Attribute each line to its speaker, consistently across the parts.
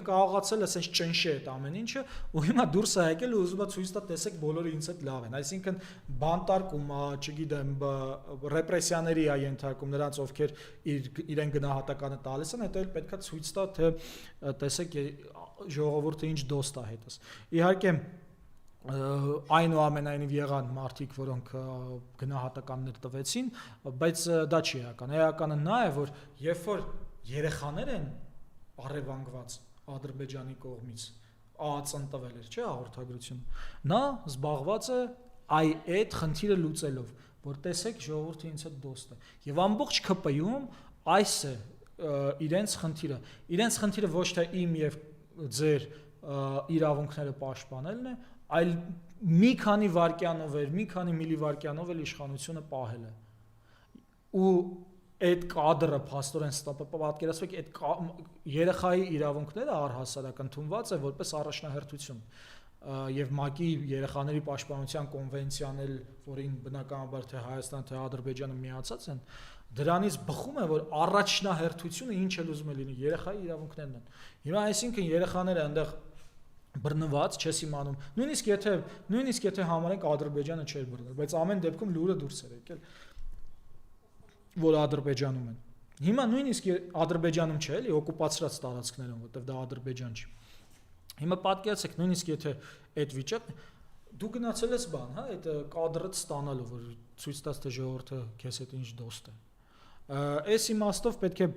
Speaker 1: կարողացել է ասես ճնշի այդ ամեն ինչը ու հիմա դուրս է եկել ու ուզում է ցույց տա տեսեք բոլորը ինձ հետ լավ են այսինքն բանտարկում է չգիտեմ ռեպրեսիաների է ենթարկում նրանց ովքեր իրեն գնահատականը տալիս են հետո էլ պետքա ցույց տա թե տեսեք ժողովուրդը ինչ դոստ է հետս իհարկե այնուամենայնիվ եղան մարդիկ, որոնք գնահատականներ տվեցին, բայց դա չի էական։ Էականը նա է, որ երբ որ երեխաներ են առևանգված Ադրբեջանի կողմից, ԱԱԾ-ն տվել էր, չէ, հաղորդագրություն, նա զբաղված է այդ խնդիրը լուծելով, որ տեսեք ժողովուրդը ինձ հետ դոստ է։ Եվ ամբողջ ԿՊ-ում այս է իրենց խնդիրը ոչ թե իմ եւ ձեր իրավունքները պաշտպանելն է, այլ մի քանի վայրկյանով մի քանի միլիվայրկյանով էլ իշխանությունը պահել է։ Ու այդ կադրը փաստորեն պատկերացրեք այդ երեխայի իրավունքները առհասարակ ընդունված է որպես առաջնահերթություն եւ ՄԱԿ-ի երեխաների պաշտպանության կոնվենցիան էլ, որին բնականաբար թե Հայաստան թե Ադրբեջանը միացած են, դրանից բխում է, որ առաջնահերթությունը ինչ էլ ուզում է լինի, երեխայի իրավունքներն են։ Հիմա այսինքն երեխաները այնտեղ բռնված, չես իմանում, նույնիսկ եթե համարենք Ադրբեջանը չէր բռնել, բայց ամեն դեպքում լուրը դուրս էր եկել, որ Ադրբեջանում են։ Հիմա նույնիսկ Ադրբեջանում չէ, էլի օկուպացրած տարածքներում, որտեղ դա Ադրբեջան չի։ Հիմա պատկերացրեք, նույնիսկ եթե այդ վիճակն դու գնացել ես բան, հա, այդ կադրը ստանալու, որ ցույց տաս թե ժողովուրդը քեզ հետ ինչ դոստ է։ Այս իմաստով պետք է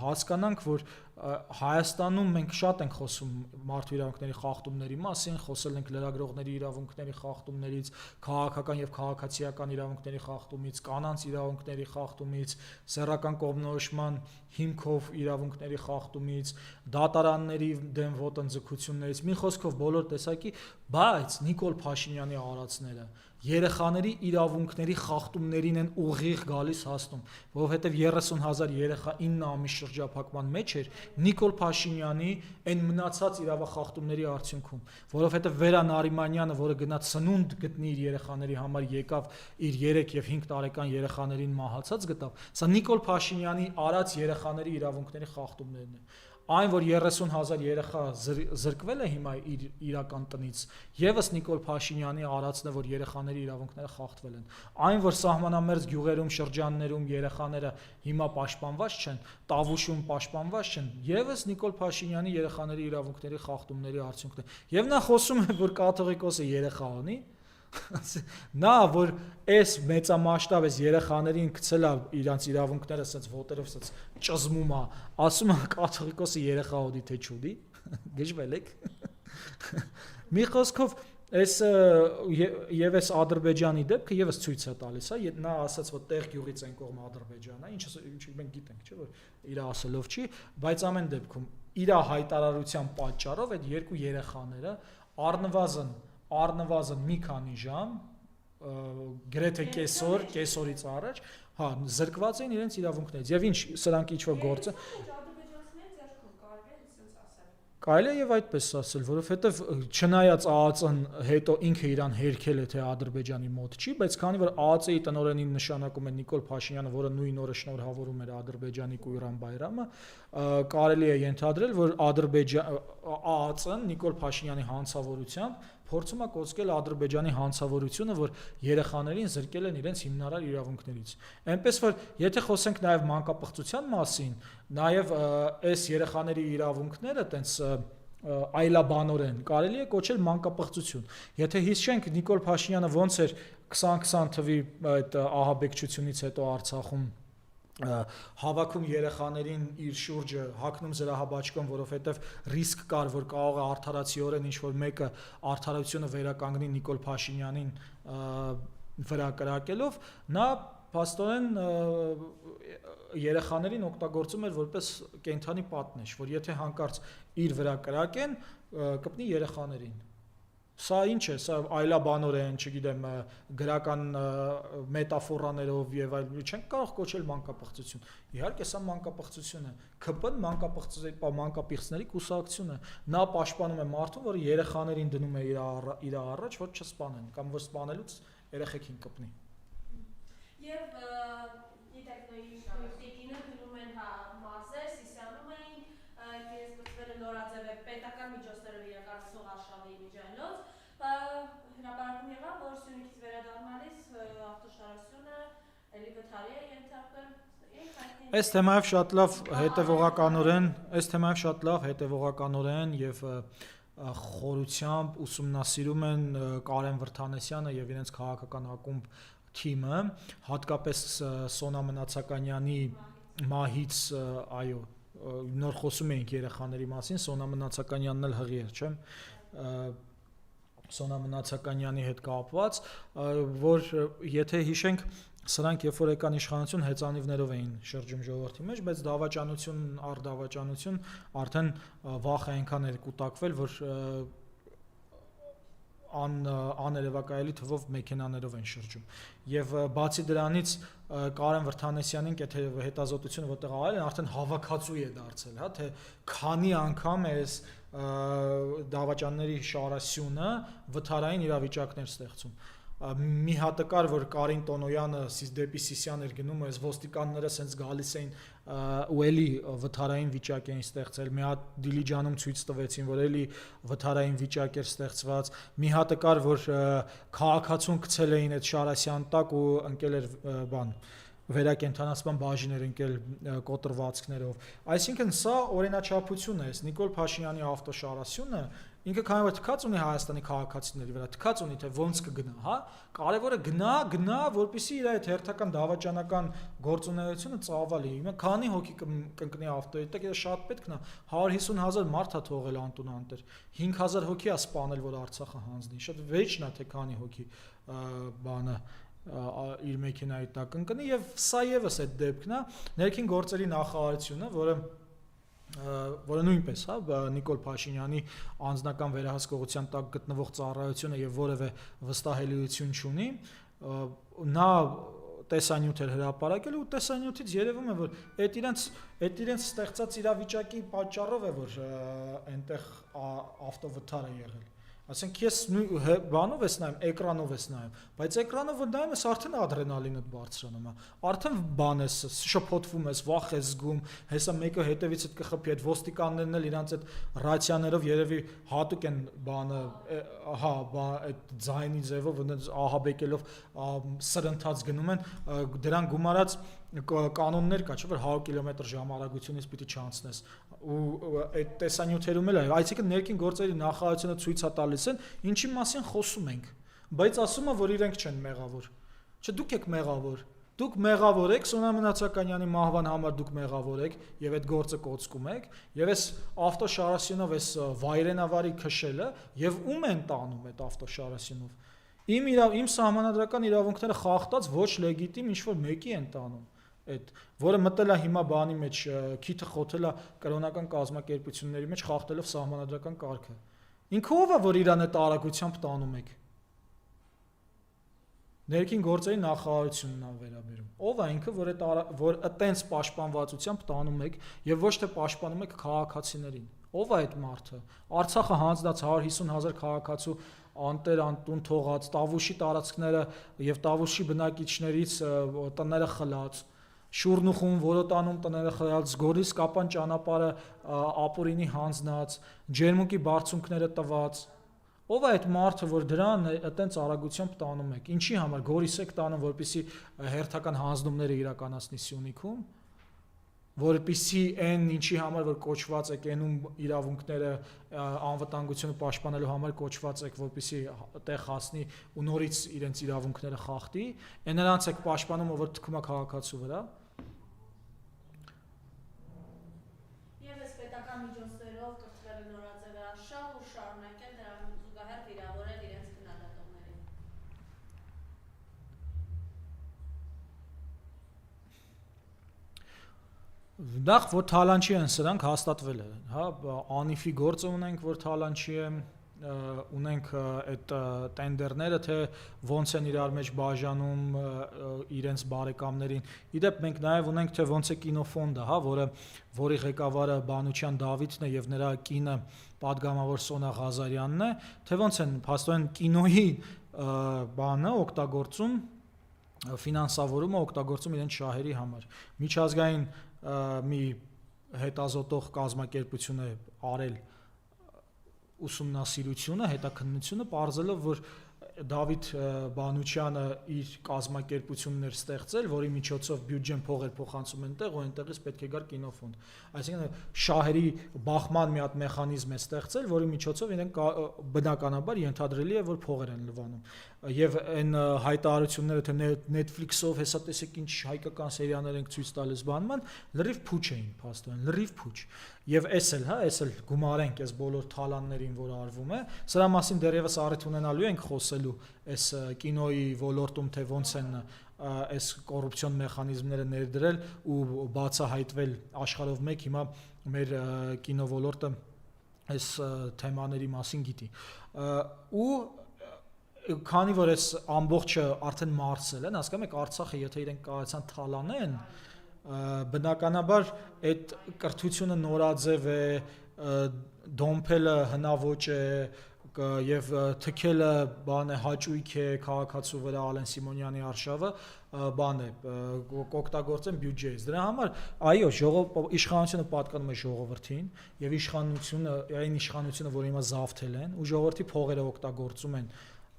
Speaker 1: հասկանանք, որ Հայաստանում մենք շատ ենք խոսում մարդու իրավունքների խախտումների մասին, խոսել ենք լրագրողների իրավունքների խախտումներից, քաղաքական եւ քաղաքացիական իրավունքների խախտումից, կանանց իրավունքների խախտումից, սեռական կողմնորոշման հիմքով իրավունքների խախտումից, դատարանների դեմ ոտնձգություններից, մի խոսքով բոլոր տեսակի, բայց Նիկոլ Փաշինյանի արածները երեխաների իրավունքների խախտումներին են ուղիղ գալիս հասնում, որովհետև 30,000 երեխա 9 ամիս շրջափակման մեջ էր Նիկոլ Փաշինյանի այն մնացած իրավախախտումների արդյունքում, որովհետև Վերա Նարիմանյանը, որը գնաց սնունդ գտնի իր երեխաների համար, եկավ իր 3 եւ 5 տարեկան երեխաներին մահացած գտավ, սա Նիկոլ Փաշինյանի արած երեխաների իրավունքների խախտումներն են։ Այն, որ 30,000 երեխա զրկվել է հիմա իր իրական տնից, եւս Նիկոլ Փաշինյանի արածն է, որ երեխաների իրավունքները խախտվել են։ Այն, որ սահմանամերձ գյուղերում, շրջաններում երեխաները հիմա պաշտպանված չեն, Տավուշում պաշտպանված չեն, եւս Նիկոլ Փաշինյանի երեխաների իրավունքների խախտումների արդյունքն է։ Եվ նա խոսում է, որ կաթողիկոսը երեխա ունի, նա որ այս մեծամասշտաբ այս երեխաներին գցել է իրանց իրավունքները ասած ոտերով ասած ճզմում է, ասում է կաթողիկոսը երեխա ունի թե չունի, գժվել եք։ Մի խոսքով այս եւ այս Ադրբեջանի դեպքը եւս ցույց է տալիս, հա, նա ասաց, որ տեղ գյուղից են կողմ Ադրբեջանն է, ինչ մենք գիտենք, չէ՞ որ իր ասելով չի, բայց ամեն դեպքում իր հայտարարության պատճառով այդ երկու երեխաները առնվազն մի քանի ժամ, գրեթե կեսօրից առաջ, հա, զրկված էին իրենց իրավունքներից։ Եվ ինչ, սրանք ինչ-որ գործը կարելի է եւ այդպես ասել, որովհետեւ չնայած ԱԱԾ-ն հետո ինքը իրան հերքել է թե Ադրբեջանի մոտ չի, բայց քանի որ ԱԱԾ-ի տնօրենին նշանակում է Նիկոլ Փաշինյանը, որը նույն օրը շնորհավորում էր Ադրբեջանի Կույրան Բայրամը, կարելի է ենթադրել, որ ԱԱԾ-ն Նիկոլ Փաշինյանի հանցավորությամբ փորձում է կոծկել Ադրբեջանի հանցավորությունը, որ երեխաներին զրկել են իրենց հիմնարար իրավունքներից։ Այնպես որ եթե խոսենք նաև մանկապղծության մասին, նաև այս երեխաների իրավունքները տենց այլաբանորեն կարելի է կոչել մանկապղծություն։ Եթե հիշենք Նիկոլ Փաշինյանը ոնց էր 2020 թվի այդ ահաբեկչությունից հետո Արցախում հավաքում երեխաներին իր շուրջը, հագնում զրահաբաճկոն, որովհետև ռիսկ կար, որ կարող է արդարացիորեն ինչ-որ մեկը արդարությունը վերականգնի Նիկոլ Փաշինյանին վրա կրակելով, նա փաստորեն երեխաներին օգտագործում էր որպես կենդանի պատնեշ, որ եթե հանկարծ իր վրա կրակեն, կպնի երեխաներին։ Սա ինչ է, սա այլաբանորեն, չգիտեմ, գրական մետաֆորաներով եւ այլ չենք կարող կոչել մանկապղծություն։ Իհարկե սա մանկապղծություն է։ ԿՊ-ն մանկապիղծների կուսակցություն է։ Նա պաշտպանում է մարդուն, որը երեխաներին դնում է իր առաջ, որ չսպանեն կամ որ սպանելուց երեխեքին կպնի։
Speaker 2: Եվ գիտեք նույնիսկ տիկինը գնում են հա մարզեր, սիսիանում էին, ես գտվել է նոր նորաձև է պետական միջոցներով իրականացնող արշավի միջայլոց, հրապարակում եղավ, որ Սյունիքից վերադառնալիս ավտոշարասյունը էլի վթարի է ենթարկվել։
Speaker 1: Այս թեմայով շատ լավ հետևողականորեն եւ խորությամբ ուսումնասիրում են Կարեն Վրթանեսյանը եւ իրենց քաղաքական ակումբ թիմը, հատկապես Սոնա Մնացականյանի մահից, այո, նոր խոսում էինք երեխաների մասին, Սոնա Մնացականյանն էլ հղի էր, չէ՞, Սոնա Մնացականյանի հետ կապված, որ եթե հիշենք, սրանք երբ որ եկան իշխանություն հեծանիվներով էին շրջում ժողովրդի մեջ, բայց դավաճանություն առ դավաճանություն արդեն վախը այնքան էր կուտակվել, որ աներևակայելի թվով մեքենաներով են շրջում։ Եվ բացի դրանից Կարեն Վրթանեսյանին այդ հետազոտությունը որտեղ արել են, արդեն հավաքածու է դարձել, հա, թե քանի անգամ է այս դավաճանների շարասյունը վթարային իրավիճակներ ստեղծում։ Մի հատը կար, որ Կարին Տոնոյանը դեպի Սիսիան էր գնում, այս ոստիկանները սենց գալիս էին ու էլի վթարային վիճակ էին ստեղծել, մի հատ Դիլիջանում ցույց տվեցին, որ էլի վթարային վիճակ էր ստեղծված, մի հատը կար, որ քաղաքացուն գցել էին այդ Շարասյան տակ ու ընկել էր վերակենդանացման բաժին էր ընկել կոտրվածքներով։ Այսինքն սա օրենաչափություն է, Նիկոլ Փաշինյանի ավտոշարասյունը ինքը քանի որ թքած ունի Հայաստանի քաղաքացիների վրա, թքած ունի թե ոնց կգնա, հա, կարևորը գնա, որպեսզի իր այդ հերթական դավաճանական գործունեությունը ծավալի։ Հիմա քանի հոգի կընկնի ավտոյի տակ, դա շատ պետք է 150,000 մարդ է թողել անտուն անտեր, 5,000 հոգի է սպանել, որ Արցախը հանձնի, շատ վեճն է թե քանի հոգի բանը իր մեքենայի տակ ընկնի եւ սա եւս այդ դեպքն է, ներքին գործերի նախարարությունը, որը նույնպես, հա, Նիկոլ Փաշինյանի անձնական վերահսկողության տակ գտնվող ծառայությունը եւ որևէ վստահելիություն չունի, նա տեսանյութ էր հրապարակել ու տեսանյութից երևում է, որ այդ իրենց ստեղծած իրավիճակի պատճառով է, որ այնտեղ ավտովթար է եղել։ Ասենք ես բանով ես նայում, էկրանով ես նայում, բայց էկրանով որ նայում ես արդեն ադրենալինդ բարձրանում է, արդեն բան ես շփոթվում ես, վախ ես զգում, հեսա մեկը հետևիցդ կխփի, այդ ոստիկաններն էլ իրանց այդ ռացիաներով երևի հատուկ են բանը, հա, այդ ձայնի ձևով ահաբեկելով սրընթաց գնում են, դրան գումարած կանոններ կա, չէ՞ որ 100 կմ/ժ արագությունից պիտի չանցնես ու այդ տեսանյութերում էլ է, այսինքն ներքին գործերի նախարարությունը ցույց է տալիս են, ինչի մասին խոսում ենք, բայց ասում է, որ իրենք չեն մեղավոր։ Չէ, դուք եք մեղավոր։ Դուք մեղավոր եք, Սոնա Մնացականյանի մահվան համար դուք մեղավոր եք եւ այդ գործը կոծկում եք, եւ այս ավտոշարասյունով այս վայրենավարի քշելը եւ ում են տանում այդ ավտոշարասյունով։ Իմ սահմանադրական իրավունքները խախտած ոչ լեգիտիմ ինչ-որ մեկի են տանում, այդ որը մտել է հիմա բանի մեջ, քիթը խոթել է կրոնական կազմակերպությունների մեջ խախտելով սահմանադրական կարգը։ Ինքը ով է, որ իրան այդ արագությամբ տանում եք։ Ներքին գործերի նախարարությունն է վերաբերում։ Ով է ինքը, որ այտենց պաշտպանվածությամբ տանում եք եւ ոչ թե պաշտպանում եք քաղաքացիներին։ Ով է այդ մարդը։ Արցախը հանձնած 150,000 քաղաքացու անտեր անտուն թողած, Տավուշի տարածքները եւ Տավուշի բնակիչներից տները խլած, Շուրնուխում որոտանում տները խլած, Գորիս Կապան ճանապարհը ապուրինի հանձնած, Ջերմուկի բարձունքները տված։ Ով է այդ մարդը, որ դրան այտենց արագությամբ տանում եք։ Ինչի համար Գորիս եք տանում, որպեսզի հերթական հանձնումները իրականացնի Սյունիքում, որպեսզի այն ինչի համար որ կոչված եք, այնում իրավունքները անվտանգությունը պաշտպանելու համար կոչված եք, որպեսզի տեղ հասնի ու նորից իրենց իրավունքները խախտի, այն նրանց եք պաշտպանում, ով որ թքում է քաղաքացու վրա։
Speaker 2: Եվս պետական միջոցներով կրթվել նորաձև արշավ ու շարունակել դրան զուգահեռ վիրավորել իրենց քննադատողներին։
Speaker 1: Նախ որ թալանչի են սրանք հաստատվել է, հա, անիֆի գործը ունենք, որ թալանչի է, ունենք այդ տենդերները, թե ոնց են իրար մեջ բաժանում իրենց բարեկամներին։ Իդեպ մենք նաև ունենք, թե ոնց է կինոֆոնդը, հա, որի ղեկավարը Բանուչյան Դավիթն է եւ նրա կինը պատգամավոր Սոնա Ղազարյանն է, թե ոնց են փաստորեն կինոյի բանը օգտագործում, ֆինանսավորումը օգտագործում իրենց շահերի համար։ Միջազգային մի հետազոտող կազմակերպություն է արել ուսումնասիրությունը, հետաքննությունը պարզելով, որ Դավիթ Բանուչյանը իր կազմակերպություններ ստեղծել, որի միջոցով բյուջեն փողեր փոխանցում են տեղ ու այնտեղից պետք է գար կինոֆոնդ։ Այսինքն շահերի բախման մի հատ մեխանիզմ է ստեղծել, որի միջոցով իրենք բնականաբար ենթադրելի է, որ փողեր են լվանում։ Եվ այն հայտարարությունները, թե Netflix-ով հեսա տեսեք ինչ հայկական սերիաներ ենք ցույց տալիս բանման, լրիվ փուչ էին փաստորեն, լրիվ փուչ։ Եվ էս էլ գումարենք այս բոլոր թալաններին, որ արվում է, սրա մասին դեռևս առիթ ունենալու ենք խոսելու այս կինոյի ոլորտում, թե ոնց են այս կոռուպցիոն մեխանիզմները ներդրել ու բացահայտվել աշխարհով մեկ հիմա մեր կինո ոլորտը այս թեմաների մասին գիտի։ Ու քանի որ այս ամբողջը արդեն մարսել են, հասկանում եք, Արցախը եթե իրենք կարողացան թալանեն, բնականաբար այդ կրթությունը նորաձև է, դոմփելը հնաոճ է եւ թքելը բան է, հաճույք է քաղաքացու վրա Ալեն Սիմոնյանի արշավը բան է, կօգտագործեն բյուջեից։ Դրա համար այո, իշխանությունը պատկանում է ժողովրդին եւ իշխանությունը, որ հիմա զավթել են ու ժողովրդի փողերը օգտագործում են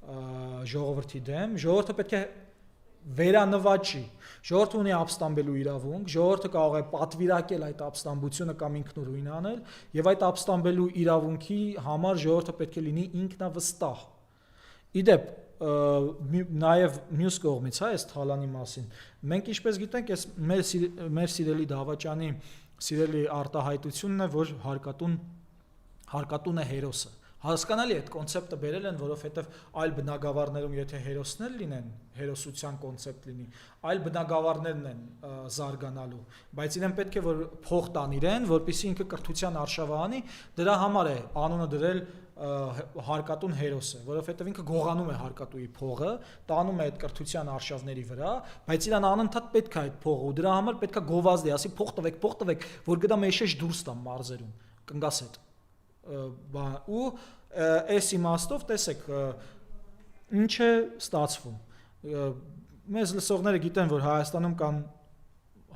Speaker 1: ժողովրդի դեմ, ժողովուրդը պետք է վերանվաճի, ժողովուրդը ունի ապստամբելու իրավունք, ժողովուրդը կարող է պատվիրակել այդ ապստամբությունը կամ ինքնուրույն անել եւ այդ ապստամբելու իրավունքի համար ժողովուրդը պետք է լինի ինքնավստահ։ Իդեպ նաեւ մյուս կողմից այս թալանի մասին մենք ինչպես գիտենք, այս մեր սիրելի Դավաճանի սիրելի արտահայտությունն է, որ հարկատուն է հերոսը։ Հասկանալի է, այդ կոնցեպտը բերել են, որովհետև այլ բնագավառներում եթե հերոսներ լինեն, հերոսության կոնցեպտ լինի, այլ բնագավառներն են զարգանալու, բայց իրեն պետք է որ փող տան իրեն, որպեսզի ինքը կրթության արշավը անի, դրա համար է անունը դրել հարկատուն հերոսը, որովհետև ինքը գողանում է հարկատուի փողը, տանում է այդ կրթության արշավների վրա, բայց իրան անընդհատ պետք է այդ փողը ու դրա համար պետք է գովազդի, ասի փող տվեք, որ գտա մեջեջ դուրս տամ մարզերում, կնգաս այդ ու այս իմաստով տեսեք ինչ է ստացվում մեզ լսողները գիտեն որ Հայաստանում կան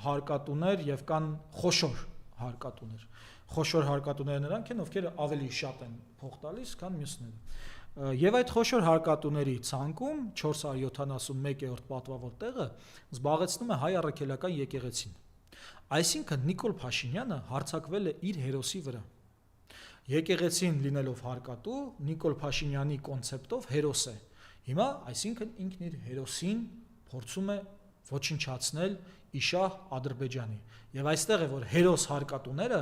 Speaker 1: հարկատուներ եւ կան խոշոր հարկատուները նրանք են ովքեր ավելի շատ են փող տալիս քան մյուսները եւ այդ խոշոր հարկատուների ցանկում 471-րդ պատվավոր տեղը զբաղեցնում է հայ առաքելական եկեղեցին այսինքն Նիկոլ Փաշինյանը հարձակվել է իր հերոսի վրա Եկեղեցին լինելով հարկատու, Նիկոլ Փաշինյանի կոնցեպտով հերոս է։ Հիմա, այսինքն ինքն իր հերոսին փորձում է ոչնչացնել Իշահ Ադրբեջանի։ Եվ այստեղ է, որ հերոս հարկատուները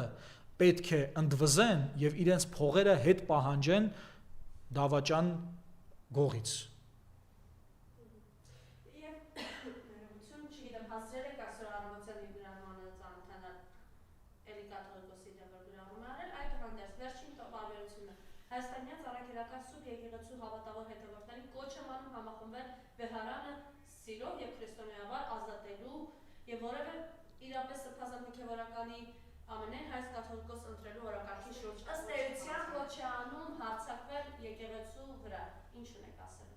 Speaker 1: պետք է ընդվզեն եւ իրենց փողերը հետ պահանջեն Դավաճան գողից։
Speaker 2: Հայաստանյան առաքելական սուրբ եկեղեցու հավատավոր հետևորդների կոչ եմ անում համախմբել վեհարանը սիրով եւ քրիստոնեաբար ազատելու եւ որևէ իրապես սրբազան հոգեվորականի ամենայն հայ կաթողիկոս ընտրելու օրակարգի շուրջ ըստ էության կոչ է անում հարձակվել եկեղեցու վրա։ Ինչ ունեք ասել։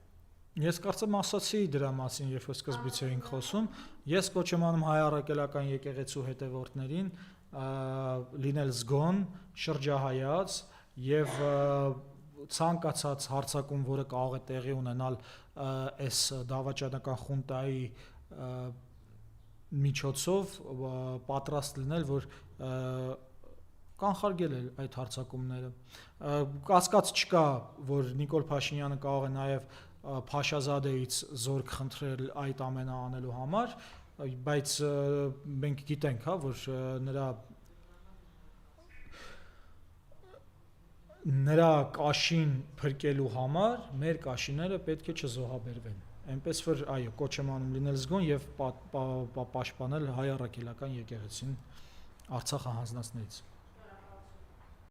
Speaker 1: Ես կարծեմ ասացի դրա մասին, երբ որ սկզբից էինք խոսում, ես կոչ եմ անում հայ առաքելական եկեղեցու հետևորդներին լինել զգոն, շրջահայաց եւ ցանկացած հարձակում, որը կարող է տեղի ունենալ այս դավաճանական խունտայի միջոցով պատրաստ լինել, որ կանխարգելել այդ հարձակումները։ Կասկած չկա, որ Նիկոլ Փաշինյանը կարող է նաեւ Փաշազադեից զորք խնդրել այդ ամենը անելու համար, բայց մենք գիտենք, հա, որ նրա կաշին փրկելու համար մեր կաշիները պետք է չզոհաբերվեն։ Այնպես որ այո, կոչ եմ անում լինել զգոն եւ պաշտպանել հայ առաքելական եկեղեցին Արցախը հանձնածներից։